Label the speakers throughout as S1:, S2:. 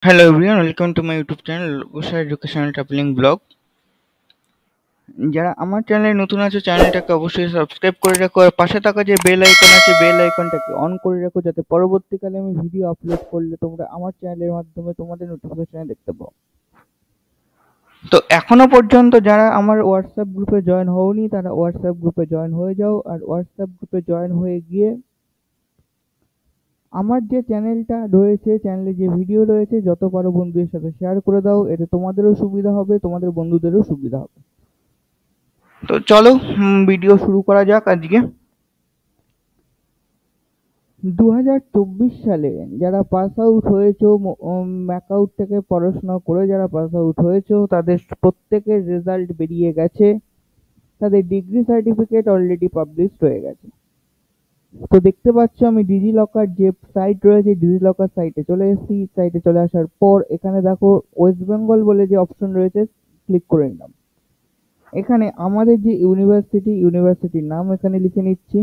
S1: Hello everyone, welcome to my YouTube channel Gosha Educational Traveling Blog। যারা আমার চ্যানেলে নতুন আছে চ্যানেলটাকে অবশ্যই সাবস্ক্রাইব করে রাখো আর পাশে থাকা যে বেল আইকন আছে বেল আইকনটাকে অন করে রাখো যাতে পরবর্তীকালে আমি ভিডিও আপলোড করলে তোমরা আমার চ্যানেলের মাধ্যমে তোমাদের নোটিফিকেশনে দেখতে পাও। তো এখনো পর্যন্ত যারা আমার হোয়াটসঅ্যাপ গ্রুপে জয়েন হওনি তারা হোয়াটসঅ্যাপ গ্রুপে জয়েন হয়ে যাও আর হোয়াটসঅ্যাপ গ্রুপে জয়েন হয়ে গিয়ে আমার যে চ্যানেলটা রয়েছে চ্যানেলে যে ভিডিও রয়েছে যত পারো বন্ধুদের সাথে শেয়ার করে দাও, এতে তোমাদেরও সুবিধা হবে তোমাদের বন্ধুদেরও সুবিধা হবে। তো চলো ভিডিও শুরু করা যাক। আজকে 2024 সালে যারা পাস আউট হয়েছো ম্যাকআউট থেকে পড়াশোনা করে যারা পাস আউট হয়েছো তাদের প্রত্যেকের রেজাল্ট বেরিয়ে গেছে, তাদের ডিগ্রি সার্টিফিকেট অলরেডি পাবলিশড হয়ে গেছে। তো দেখতে পাচ্ছ আমি ডিজি লকার যে সাইট রয়েছে ডিজি লকার সাইটে চলে এসেছি। সাইটে চলে আসার পর এখানে দেখো ওয়েস্ট বেঙ্গল বলে যে অপশন রয়েছে ক্লিক করে নিলাম। এখানে আমাদের যে ইউনিভার্সিটির নাম এখানে লিখে নিচ্ছি।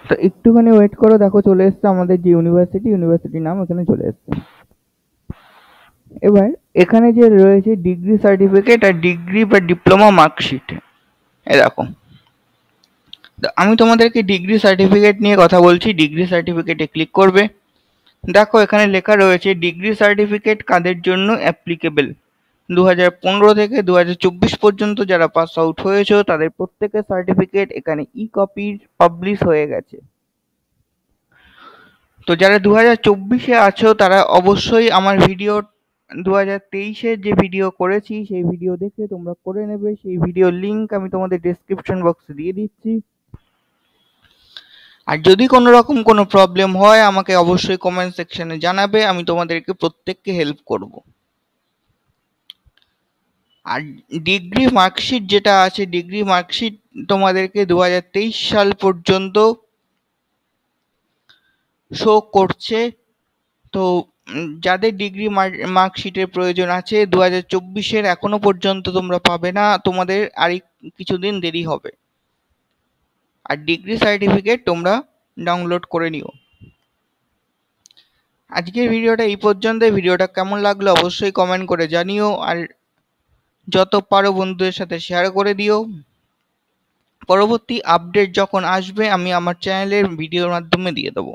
S1: তো একটুখানি ওয়েট করো, দেখো চলে এসছে আমাদের যে ইউনিভার্সিটির নাম এখানে চলে এসছে। এবার এখানে যে রয়েছে ডিগ্রি সার্টিফিকেট আর ডিগ্রি বা ডিপ্লোমা মার্কশিট, এ দেখো আমি তোমাদেরকে ডিগ্রি সার্টিফিকেট নিয়ে কথা বলছি। ডিগ্রি সার্টিফিকেটে ক্লিক করবে, দেখো এখানে লেখা রয়েছে ডিগ্রি সার্টিফিকেট কাদের জন্য অ্যাপ্লিকেবল। 2015 থেকে 2024 পর্যন্ত যারা পাস আউট হয়েছে তাদের প্রত্যেকের সার্টিফিকেট এখানে ই কপির পাবলিশ হয়ে গেছে। তো যারা 2024-এ আছো তারা অবশ্যই আমার ভিডিও 2023-এর যে ভিডিও করেছি সেই ভিডিও দেখে তোমরা করে নেবে। সেই ভিডিও লিংক আমি তোমাদের ডেসক্রিপশন বক্সে দিয়ে দিচ্ছি। আর যদি কোনো রকম কোনো প্রবলেম হয় আমাকে অবশ্যই কমেন্ট সেকশনে জানাবে, আমি তোমাদেরকে প্রত্যেককে হেল্প করব। আর ডিগ্রি মার্কশিট যেটা আছে ডিগ্রি মার্কশিট তোমাদেরকে 2023 সাল পর্যন্ত শো করছে। তো যাদের ডিগ্রি মার্কশিটের প্রয়োজন আছে 2024-এর এখনো পর্যন্ত তোমরা পাবে না, তোমাদের আর কিছুদিন দেরি হবে। আর ডিগ্রি সার্টিফিকেট তোমরা ডাউনলোড করে নিও। আজকের ভিডিওটা এই পর্যন্ত। ভিডিওটা কেমন লাগলো অবশ্যই কমেন্ট করে জানিও আর যত পারো বন্ধুদের সাথে শেয়ার করে দিও। পরবর্তী আপডেট যখন আসবে আমি আমার চ্যানেলের ভিডিওর মাধ্যমে দিয়ে দেবো।